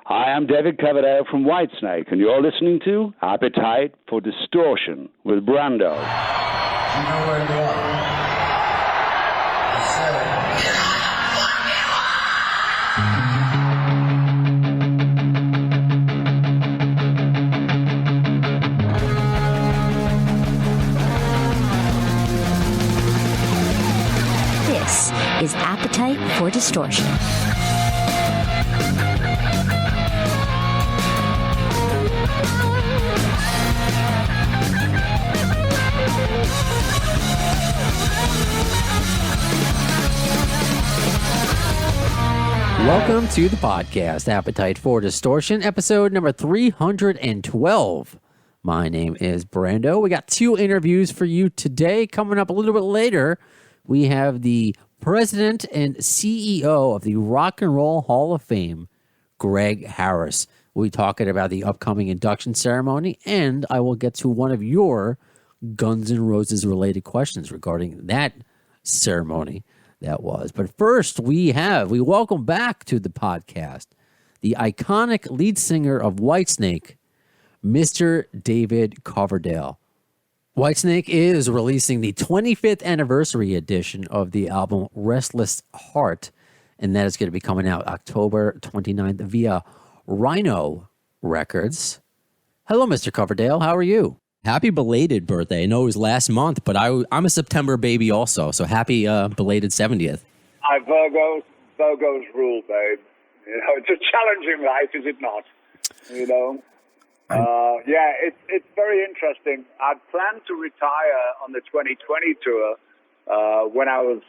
Hi, I'm David Coverdale from Whitesnake, and you're listening to Appetite for Distortion with Brando. You know where you are. This is Appetite for Distortion. Welcome to the podcast, Appetite for Distortion, episode number 312. My name is Brando. We got two interviews for you today. Coming up a little bit later, we have the president and CEO of the Rock and Roll Hall of Fame, Greg Harris. We'll be talking about the upcoming induction ceremony, and I will get to one of your Guns N' Roses related questions regarding that ceremony. That was. But first, we welcome back to the podcast the iconic lead singer of Whitesnake, Mr. David Coverdale. Whitesnake is releasing the 25th anniversary edition of the album Restless Heart, and that is going to be coming out October 29th via Rhino Records. Hello, Mr. Coverdale. How are you? Happy belated birthday. I know it was last month, but I'm a September baby also, so happy belated 70th. Virgos rule, babe. You know, it's a challenging life, is it not? You know? It's very interesting. I'd planned to retire on the 2020 tour when I was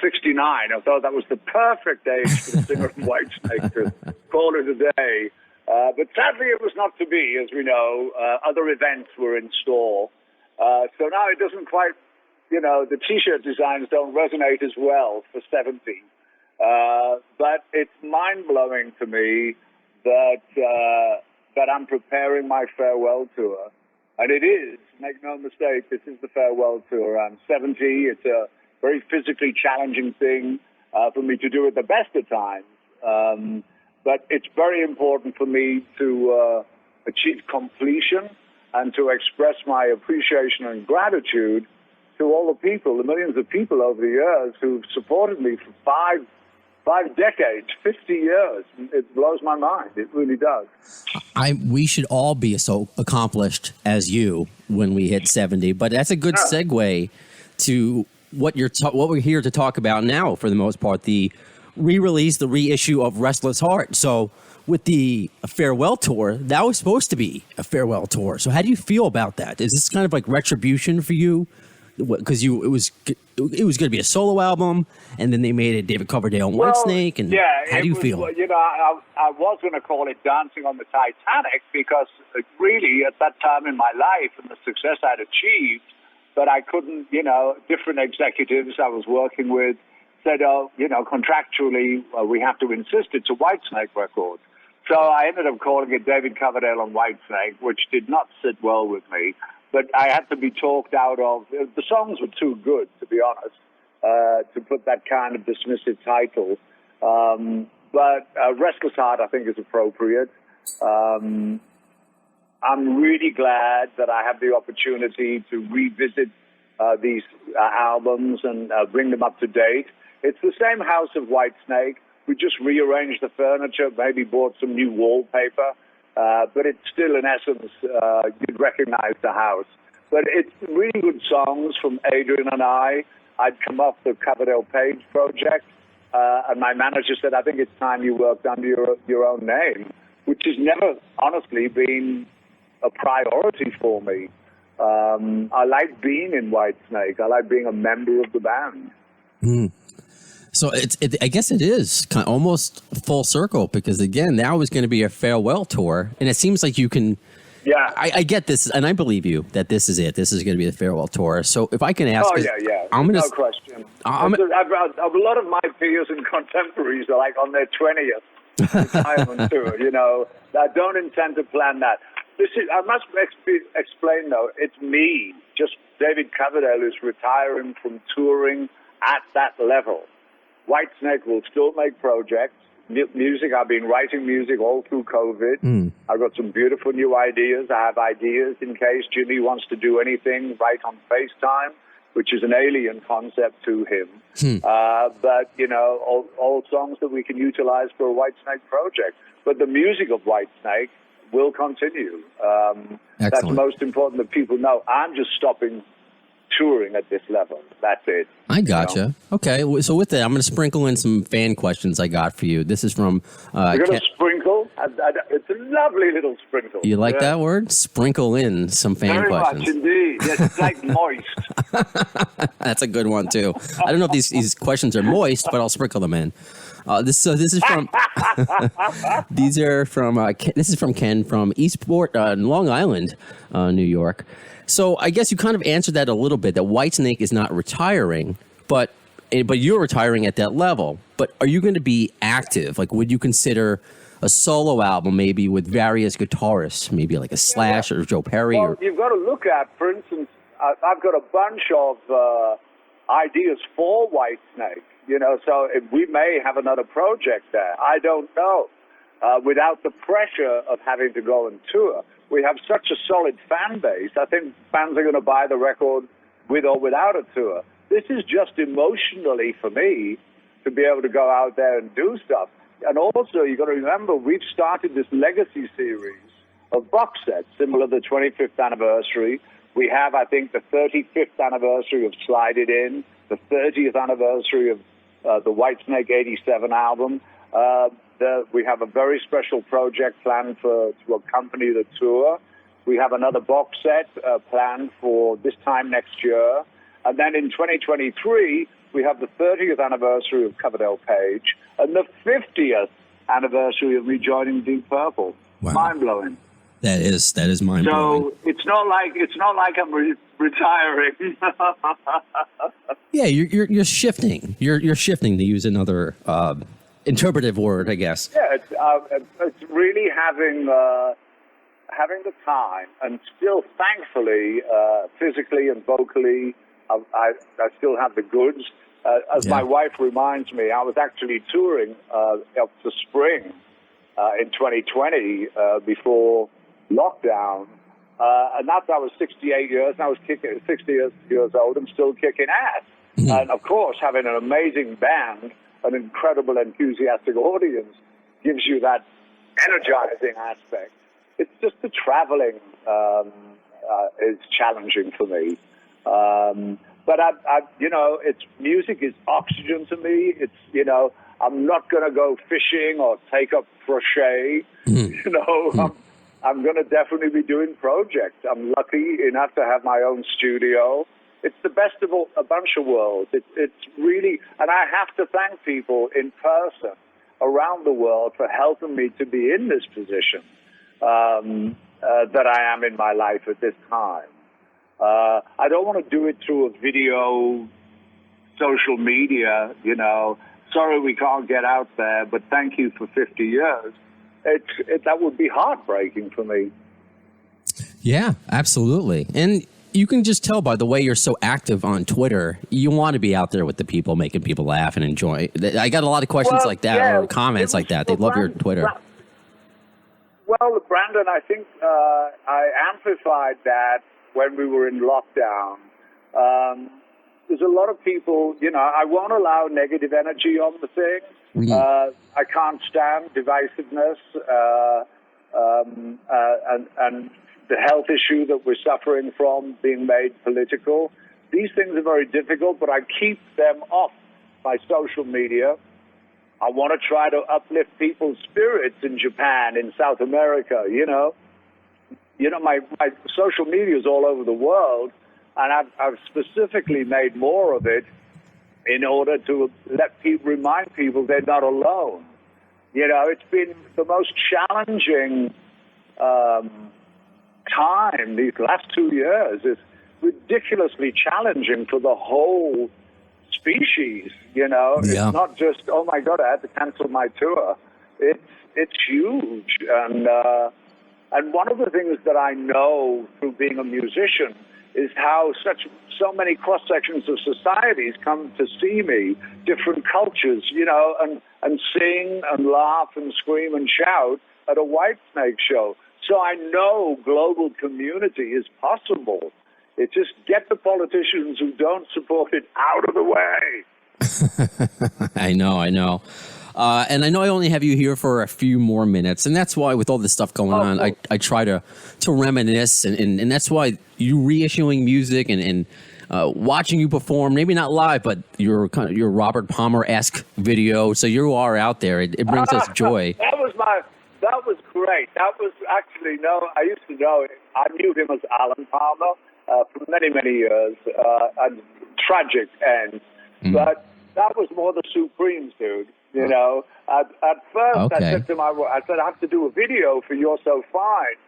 69. I thought that was the perfect age for the singer of Whitesnake to call it a day. But sadly, it was not to be, as we know. Other events were in store. So now it doesn't quite, the T-shirt designs don't resonate as well for 70. But it's mind-blowing to me that I'm preparing my farewell tour. And it is, make no mistake, this is the farewell tour. I'm 70. It's a very physically challenging thing for me to do at the best of times. But it's very important for me to achieve completion and to express my appreciation and gratitude to all the people, the millions of people over the years who've supported me for five decades, 50 years. It blows my mind. It really does. We should all be so accomplished as you when we hit 70, but that's a good segue to what we're here to talk about now, for the most part, the re-release, the reissue of Restless Heart. So with the farewell tour, that was supposed to be a farewell tour. So how do you feel about that? Is this kind of like retribution for you? Because it was going to be a solo album, and then they made it David Coverdale and Whitesnake. And how do you feel? I was going to call it Dancing on the Titanic because really at that time in my life and the success I'd achieved, but I couldn't, different executives I was working with said, contractually, we have to insist it's a Whitesnake record. So I ended up calling it David Coverdale and Whitesnake, which did not sit well with me. But I had to be talked out of. The songs were too good, to be honest, to put that kind of dismissive title. But Restless Heart, I think, is appropriate. I'm really glad that I have the opportunity to revisit these albums and bring them up to date. It's the same house of Whitesnake. We just rearranged the furniture, maybe bought some new wallpaper, but it's still, in essence, you'd recognize the house. But it's really good songs from Adrian and I. I'd come off the Coverdale Page project, and my manager said, I think it's time you worked under your own name, which has never, honestly, been a priority for me. I like being in Whitesnake. I like being a member of the band. Mm. So I guess it is kind of almost full circle because, again, now is going to be a farewell tour. And it seems like you can. Yeah. I get this, and I believe you that this is it. This is going to be the farewell tour. So if I can ask. Oh, yeah. No question. A lot of my peers and contemporaries are like on their 20th retirement tour, I don't intend to plan that. I must explain, though, it's me, just David Coverdale, who's retiring from touring at that level. Whitesnake will still make projects. music. I've been writing music all through COVID. I've got some beautiful new ideas. I have ideas in case Jimmy wants to do anything right on FaceTime, which is an alien concept to him. But, all songs that we can utilize for a Whitesnake project. But the music of Whitesnake will continue. That's most important that people know. I'm just stopping touring at this level. That's it. I gotcha. Okay, so with that, I'm going to sprinkle in some fan questions I got for you. This is from... You're going to sprinkle? It's a lovely little sprinkle. You like that word? Sprinkle in some fan questions. Very much indeed. Yes, it's like moist. That's a good one, too. I don't know if these questions are moist, but I'll sprinkle them in. This is from... These are from... this is from Ken from Eastport, Long Island, New York. So I guess you kind of answered that a little bit, that Whitesnake is not retiring, but you're retiring at that level. But are you going to be active? Like, would you consider a solo album maybe with various guitarists, maybe like a Slash or Joe Perry? Well, you've got to look at, for instance, I've got a bunch of ideas for Whitesnake, so we may have another project there. I don't know. Without the pressure of having to go and tour. We have such a solid fan base. I think fans are going to buy the record with or without a tour. This is just emotionally for me to be able to go out there and do stuff. And also, you've got to remember, we've started this legacy series of box sets, similar to the 25th anniversary. We have, I think, the 35th anniversary of Slide It In, the 30th anniversary of the Whitesnake 87 album. We have a very special project planned to accompany the tour. We have another box set planned for this time next year. And then in 2023, we have the 30th anniversary of Coverdale Page and the 50th anniversary of rejoining Deep Purple. Wow. Mind-blowing. That is mind-blowing. So it's not like I'm retiring. Yeah, you're shifting. You're shifting, to use another interpretive word, I guess. Yeah, it's really having the time, and still, thankfully, physically and vocally, I still have the goods. As my wife reminds me, I was actually touring up to spring in 2020 before lockdown, and that's I was 68 years, and I was 60 years old, and still kicking ass. And of course, having an amazing band, an incredible, enthusiastic audience gives you that energizing aspect. It's just the traveling is challenging for me. But it's music is oxygen to me. It's, I'm not going to go fishing or take up crochet. I'm going to definitely be doing projects. I'm lucky enough to have my own studio. It's the best of a bunch of worlds. It's really, and I have to thank people in person around the world for helping me to be in this position that I am in my life at this time. I don't want to do it through a video, social media, Sorry we can't get out there, but thank you for 50 years. That would be heartbreaking for me. Yeah, absolutely. And you can just tell by the way you're so active on Twitter, you want to be out there with the people, making people laugh and enjoy. I got a lot of questions like that or comments like that. They love your Twitter. Well, Brandon, I think I amplified that when we were in lockdown. There's a lot of people, I won't allow negative energy on the thing. I can't stand divisiveness and the health issue that we're suffering from being made political. These things are very difficult, but I keep them off my social media. I want to try to uplift people's spirits in Japan, in South America, my social media is all over the world, and I've specifically made more of it in order to remind people they're not alone. It's been the most challenging time these last 2 years. Is ridiculously challenging for the whole species. It's not just, oh my God, I had to cancel my tour. It's huge, and one of the things that I know through being a musician is how so many cross sections of societies come to see me, different cultures, and sing and laugh and scream and shout at a Whitesnake show. So I know global community is possible. It just get the politicians who don't support it out of the way. I know. And I know I only have you here for a few more minutes, and that's why with all this stuff going on, I try to reminisce, and that's why you reissuing music and watching you perform, maybe not live, but your Robert Palmer-esque video, so you are out there. It brings us joy. That was great. That was actually, I used to know, I knew him as Alan Palmer for many, many years, a tragic end, but that was more the Supremes, dude. At first I said to I have to do a video for You're So Fine.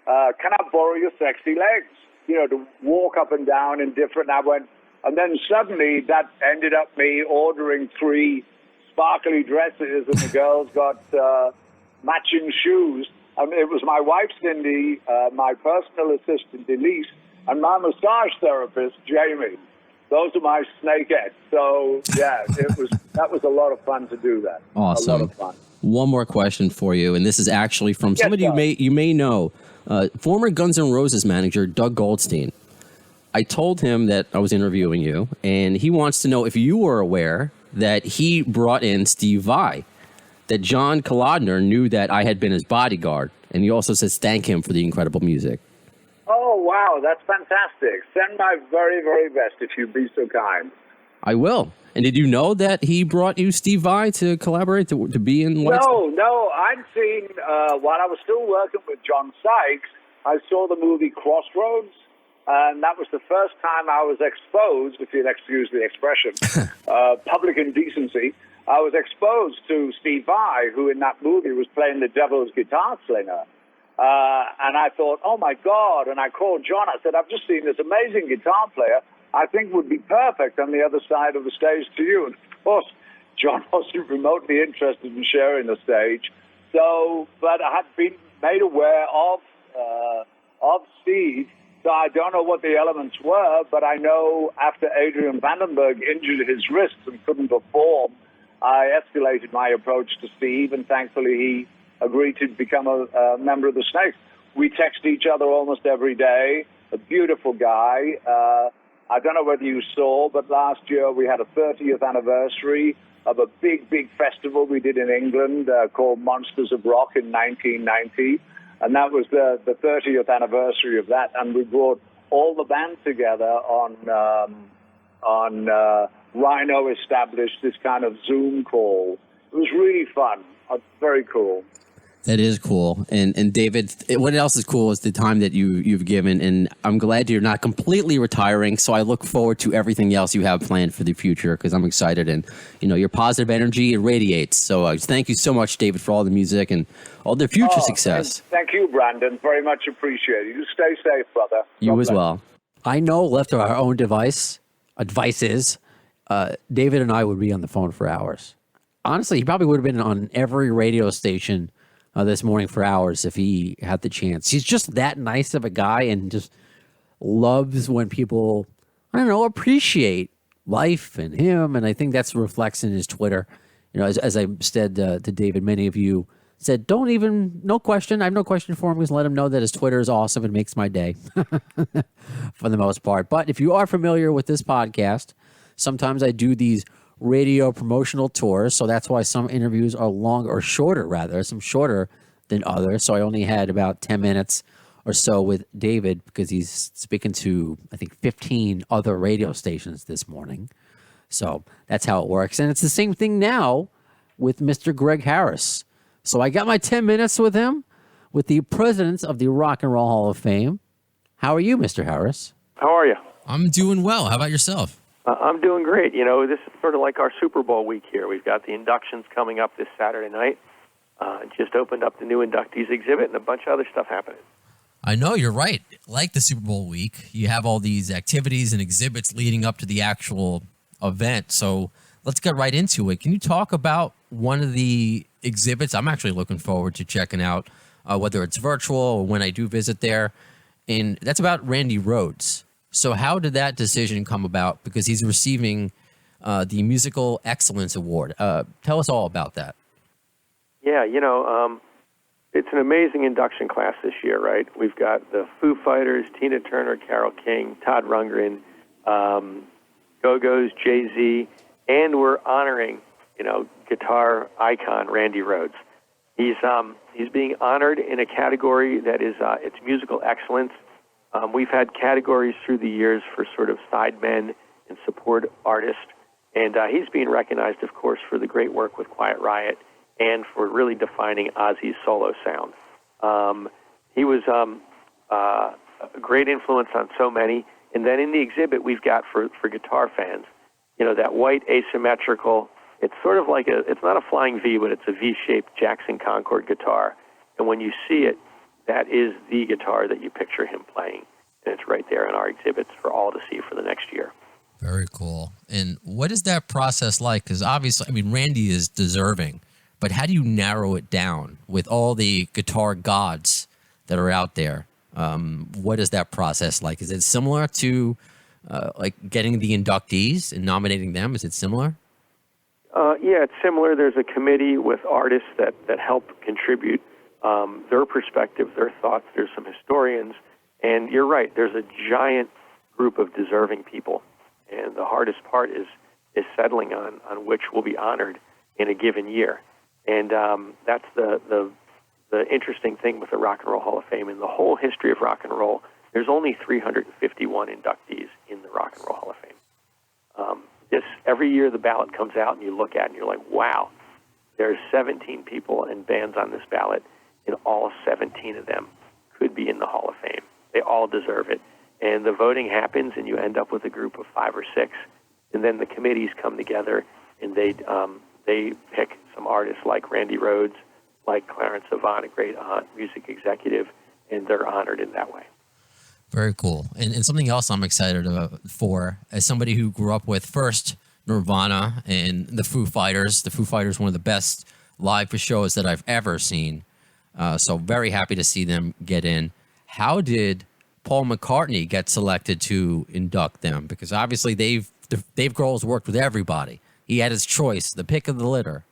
Can I borrow your sexy legs? To walk up and down in different. And then suddenly that ended up me ordering 3 sparkly dresses, and the girls got matching shoes. It was my wife Cindy, my personal assistant Elise, and my massage therapist Jamie. Those are my snakeheads. So yeah, that was a lot of fun to do that. Awesome. A lot of fun. One more question for you, and this is actually from somebody you may know, former Guns N' Roses manager Doug Goldstein. I told him that I was interviewing you, and he wants to know if you were aware that he brought in Steve Vai, that John Kalodner knew that I had been his bodyguard, and he also says thank him for the incredible music. Oh, wow, that's fantastic. Send my very, very best if you'd be so kind. I will. And did you know that he brought you Steve Vai to collaborate, to be in Whitesnake? No. I'd seen, while I was still working with John Sykes, I saw the movie Crossroads, and that was the first time I was exposed, if you'll excuse the expression, public indecency. I was exposed to Steve Vai, who in that movie was playing the devil's guitar slinger. And I thought, oh, my God. And I called John. I said, I've just seen this amazing guitar player I think would be perfect on the other side of the stage to you. And, of course, John wasn't remotely interested in sharing the stage. So, but I had been made aware of Steve. So I don't know what the elements were, but I know after Adrian Vandenberg injured his wrists and couldn't perform, I escalated my approach to Steve, and thankfully he agreed to become a member of the Snakes. We text each other almost every day. A beautiful guy. I don't know whether you saw, but last year we had a 30th anniversary of a big, big festival we did in England called Monsters of Rock in 1990. And that was the 30th anniversary of that. And we brought all the band together on Rhino established this kind of Zoom call. It was really fun. Very cool. That is cool. And David, what else is cool is the time that you've given. And I'm glad you're not completely retiring. So I look forward to everything else you have planned for the future, because I'm excited. And, your positive energy, it radiates. So thank you so much, David, for all the music and all the future success. Thank you, Brandon. Very much appreciated. You stay safe, brother. You as well. I know, left to our own advices, David and I would be on the phone for hours. Honestly, he probably would have been on every radio station this morning for hours if he had the chance. He's just that nice of a guy and just loves when people, appreciate life and him. And I think that's reflects in his Twitter. As I said to David, many of you said, no question. I have no question for him. Just let him know that his Twitter is awesome. It makes my day for the most part. But if you are familiar with this podcast, sometimes I do these radio promotional tours, so that's why some interviews are some shorter than others. So I only had about 10 minutes or so with David because he's speaking to, I think, 15 other radio stations this morning. So that's how it works. And it's the same thing now with Mr. Greg Harris. So I got my 10 minutes with him, with the president of the Rock and Roll Hall of Fame. How are you, Mr. Harris? How are you? I'm doing well. How about yourself? I'm doing great. This is sort of like our Super Bowl week here. We've got the inductions coming up this Saturday night. Just opened up the new inductees exhibit and a bunch of other stuff happening. I know, you're right. Like the Super Bowl week, you have all these activities and exhibits leading up to the actual event. So let's get right into it. Can you talk about one of the exhibits I'm actually looking forward to checking out, whether it's virtual or when I do visit there? And that's about Randy Rhoads. So how did that decision come about? Because he's receiving the Musical Excellence Award. Tell us all about that. Yeah, it's an amazing induction class this year, right? We've got the Foo Fighters, Tina Turner, Carole King, Todd Rundgren, Go-Go's, Jay-Z, and we're honoring, guitar icon Randy Rhoads. He's being honored in a category that is it's musical excellence. We've had categories through the years for sort of sidemen and support artists, and he's being recognized, of course, for the great work with Quiet Riot and for really defining Ozzy's solo sound. He was a great influence on so many. And then in the exhibit we've got for guitar fans, that white asymmetrical, it's sort of like it's not a flying V, but it's a V-shaped Jackson Concord guitar. And when you see it, that is the guitar that you picture him playing. And it's right there in our exhibits for all to see for the next year. Very cool. And what is that process like? Because obviously, Randy is deserving, but how do you narrow it down with all the guitar gods that are out there? What is that process like? Is it similar to like getting the inductees and nominating them? Is it similar? Yeah, it's similar. There's a committee with artists that help contribute their perspective, their thoughts. There's some historians. And you're right, there's a giant group of deserving people. And the hardest part is settling on which will be honored in a given year. And that's the interesting thing with the Rock and Roll Hall of Fame. In the whole history of rock and roll, there's only 351 inductees in the Rock and Roll Hall of Fame. Every year the ballot comes out and you look at it and you're like, wow, there's 17 people and bands on this ballot, and all 17 of them could be in the Hall of Fame. They all deserve it. And the voting happens and you end up with a group of 5 or 6. And then the committees come together and they pick some artists like Randy Rhoads, like Clarence Avant, a great music executive, and they're honored in that way. Very cool. And something else I'm excited for, as somebody who grew up with first Nirvana and the Foo Fighters. The Foo Fighters, one of the best live shows that I've ever seen. So very happy to see them get in. How did Paul McCartney get selected to induct them? Because obviously Dave Grohl's worked with everybody. He had his choice, the pick of the litter.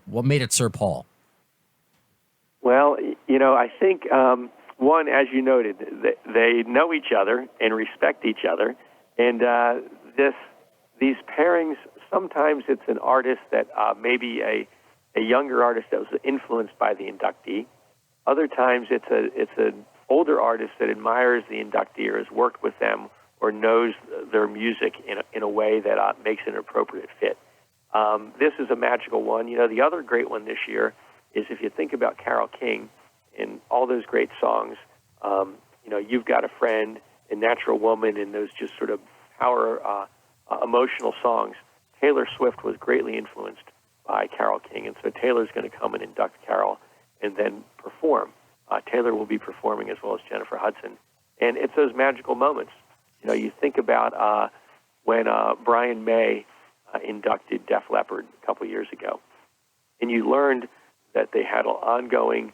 What made it Sir Paul? Well, I think, one, as you noted, they know each other and respect each other. And these pairings, sometimes it's an artist that maybe a younger artist that was influenced by the inductee. Other times it's an older artist that admires the inductee or has worked with them or knows their music in a way that makes it an appropriate fit. This is a magical one. The other great one this year is if you think about Carole King and all those great songs, You've Got a Friend and Natural Woman and those just sort of power, emotional songs. Taylor Swift was greatly influenced by Carole King, and so Taylor's going to come and induct Carole and then perform. Taylor will be performing as well as Jennifer Hudson. And it's those magical moments. You think about when Brian May inducted Def Leppard a couple years ago, and you learned that they had an ongoing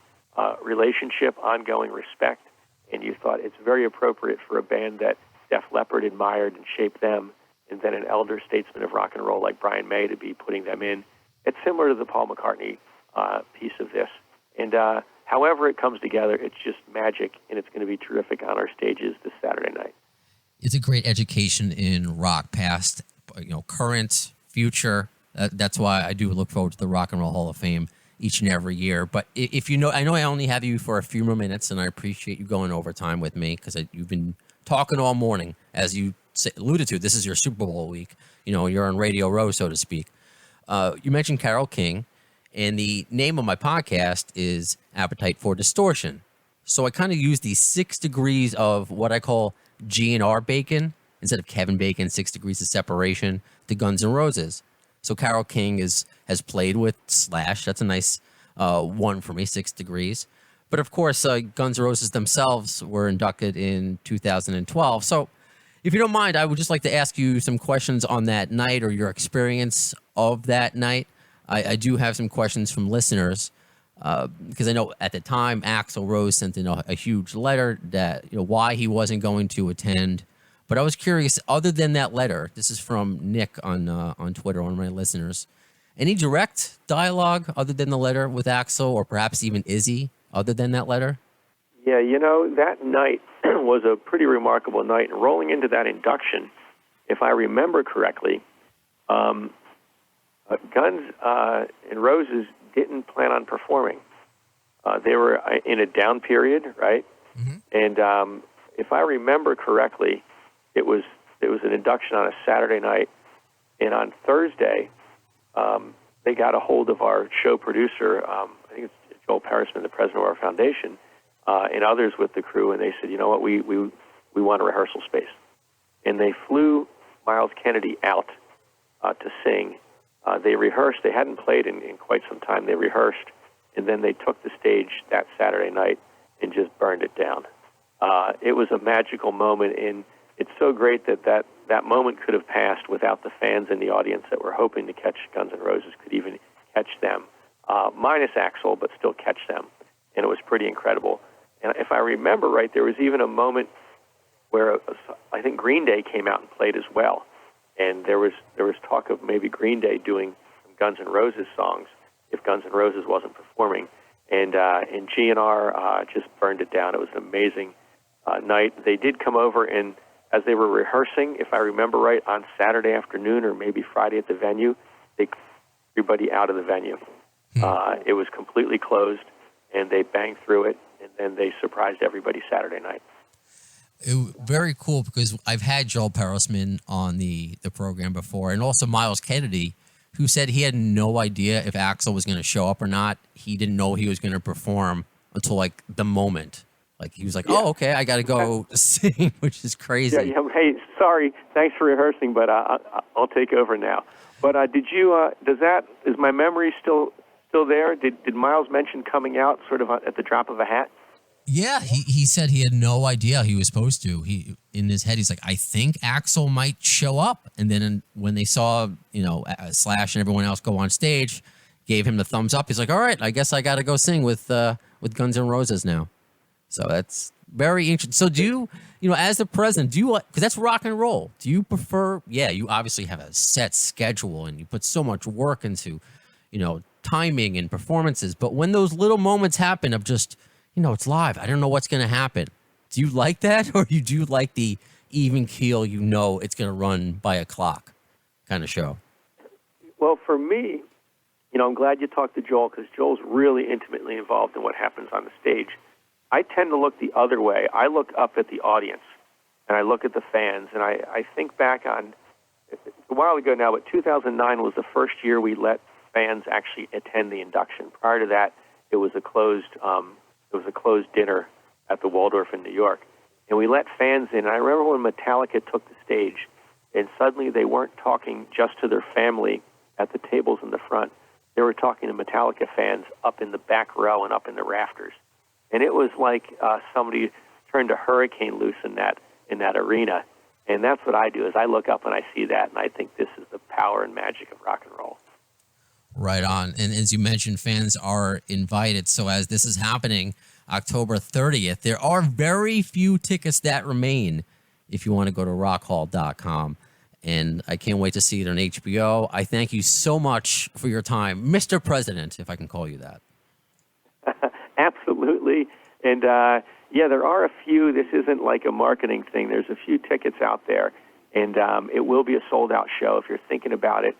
relationship, ongoing respect, and you thought it's very appropriate for a band that Def Leppard admired and shaped them, and then an elder statesman of rock and roll like Brian May to be putting them in. It's similar to the Paul McCartney piece of this. And however it comes together, it's just magic, and it's going to be terrific on our stages this Saturday night. It's a great education in rock, past, current, future. That's why I do look forward to the Rock and Roll Hall of Fame each and every year. But if I know I only have you for a few more minutes, and I appreciate you going over time with me because you've been talking all morning, as you alluded to. This is your Super Bowl week. You're on Radio Row, so to speak. You mentioned Carole King, and the name of my podcast is Appetite for Distortion. So I kind of use the 6 degrees of what I call G&R Bacon, instead of Kevin Bacon, 6 degrees of separation, to Guns N' Roses. So Carole King has played with Slash. That's a nice one for me, 6 degrees. But of course, Guns N' Roses themselves were inducted in 2012. So if you don't mind, I would just like to ask you some questions on that night or your experience of that night. I do have some questions from listeners because I know at the time Axl Rose sent in a huge letter that why he wasn't going to attend. But I was curious, other than that letter, this is from Nick on Twitter, one of my listeners. Any direct dialogue other than the letter with Axl, or perhaps even Izzy, other than that letter? Yeah, you know, that night was a pretty remarkable night. And rolling into that induction, if I remember correctly, Guns N' Roses didn't plan on performing. They were in a down period, right? Mm-hmm. And if I remember correctly, it was an induction on a Saturday night, and on Thursday, they got a hold of our show producer, I think it's Joel Parisman, the president of our foundation, and others with the crew, and they said, you know what, we want a rehearsal space. And they flew Miles Kennedy out to sing. They rehearsed. They hadn't played in quite some time. They rehearsed, and then they took the stage that Saturday night and just burned it down. It was a magical moment, and it's so great that moment could have passed without the fans in the audience that were hoping to catch Guns N' Roses could even catch them, minus Axl, but still catch them. And it was pretty incredible. And if I remember right, there was even a moment where I think Green Day came out and played as well. And there was talk of maybe Green Day doing some Guns N' Roses songs if Guns N' Roses wasn't performing. And GNR just burned it down. It was an amazing night. They did come over, and as they were rehearsing, if I remember right, on Saturday afternoon or maybe Friday at the venue, they kicked everybody out of the venue. It was completely closed, and they banged through it, and then they surprised everybody Saturday night. Very cool, because I've had Joel Parisman on the program before, and also Miles Kennedy, who said he had no idea if Axl was going to show up or not. He didn't know he was going to perform until like the moment. Like he was like, "Oh, okay, I got to go sing," which is crazy. Yeah. Hey, sorry, thanks for rehearsing, but I'll take over now. But did you? Is my memory still there? Did Miles mention coming out sort of at the drop of a hat? Yeah, he said he had no idea he was supposed to. He in his head, he's like, I think Axl might show up. And then when they saw, Slash and everyone else go on stage, gave him the thumbs up. He's like, all right, I guess I got to go sing with Guns N' Roses now. So that's very interesting. So do you, as the president, do you, because that's rock and roll, do you prefer, you obviously have a set schedule and you put so much work into, timing and performances. But when those little moments happen of just, it's live, I don't know what's going to happen. Do you like that, or do you like the even keel, it's going to run by a clock kind of show? Well, for me, I'm glad you talked to Joel, because Joel's really intimately involved in what happens on the stage. I tend to look the other way. I look up at the audience, and I look at the fans, and I think back on, it's a while ago now, but 2009 was the first year we let fans actually attend the induction. Prior to that, it was a closed dinner at the Waldorf in New York. And we let fans in. And I remember when Metallica took the stage, and suddenly they weren't talking just to their family at the tables in the front. They were talking to Metallica fans up in the back row and up in the rafters. And it was like somebody turned a hurricane loose in that arena. And that's what I do, is I look up and I see that, and I think this is the power and magic of rock and roll. Right on. And as you mentioned, fans are invited. So as this is happening, October 30th, there are very few tickets that remain if you want to go to rockhall.com. And I can't wait to see it on HBO. I thank you so much for your time, Mr. President, if I can call you that. Absolutely. And, there are a few. This isn't like a marketing thing. There's a few tickets out there, and it will be a sold-out show. If you're thinking about it,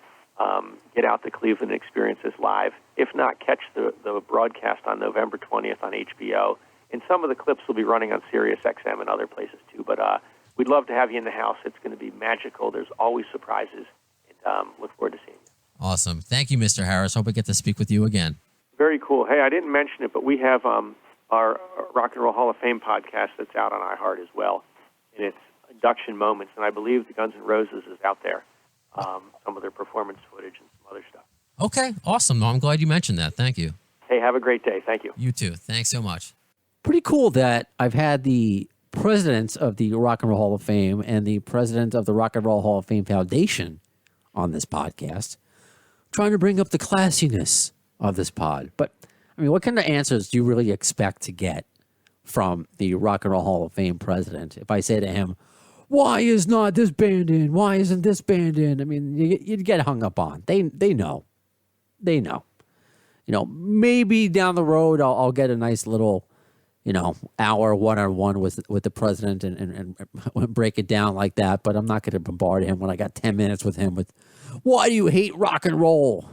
get out to Cleveland and experience this live. If not, catch the broadcast on November 20th on HBO. And some of the clips will be running on Sirius XM and other places too. But we'd love to have you in the house. It's going to be magical. There's always surprises. And look forward to seeing you. Awesome. Thank you, Mr. Harris. Hope we get to speak with you again. Very cool. Hey, I didn't mention it, but we have our Rock and Roll Hall of Fame podcast that's out on iHeart as well. And it's Induction Moments. And I believe the Guns N' Roses is out there. Some of their performance footage and some other stuff. Okay, awesome. No, I'm glad you mentioned that. Thank you. Hey, have a great day. Thank you. You too. Thanks so much. Pretty cool that I've had the presidents of the Rock and Roll Hall of Fame and the president of the Rock and Roll Hall of Fame Foundation on this podcast, trying to bring up the classiness of this pod. But, what kind of answers do you really expect to get from the Rock and Roll Hall of Fame president if I say to him, why is not this band in? Why isn't this band in? I mean, you'd get hung up on. They know. They know. Maybe down the road I'll get a nice little, hour one-on-one with the president and break it down like that. But I'm not going to bombard him when I got 10 minutes with him with, why do you hate rock and roll?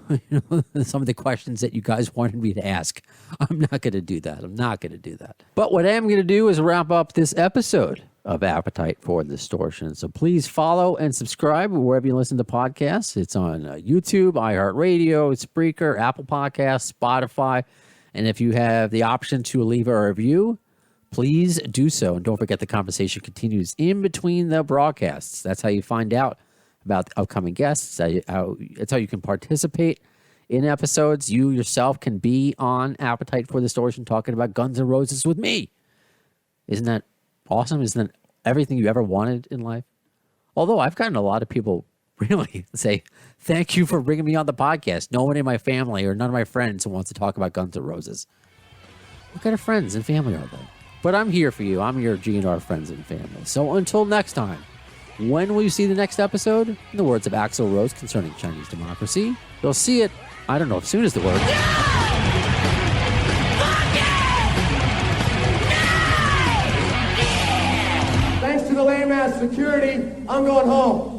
Some of the questions that you guys wanted me to ask. I'm not going to do that. But what I am going to do is wrap up this episode of Appetite for Distortion. So please follow and subscribe wherever you listen to podcasts. It's on YouTube, iHeartRadio, Spreaker, Apple Podcasts, Spotify. And if you have the option to leave a review, please do so. And don't forget, the conversation continues in between the broadcasts. That's how you find out about the upcoming guests. That's how you can participate in episodes. You yourself can be on Appetite for Distortion talking about Guns N' Roses with me. Isn't that awesome? Isn't that everything you ever wanted in life? Although I've gotten a lot of people really say, thank you for bringing me on the podcast. No one in my family or none of my friends who wants to talk about Guns N' Roses. What kind of friends and family are they? But I'm here for you. I'm your GNR friends and family. So until next time, when will you see the next episode? In the words of Axl Rose concerning Chinese democracy, you'll see it, I don't know if soon is the word. Thanks to the lame ass security, I'm going home.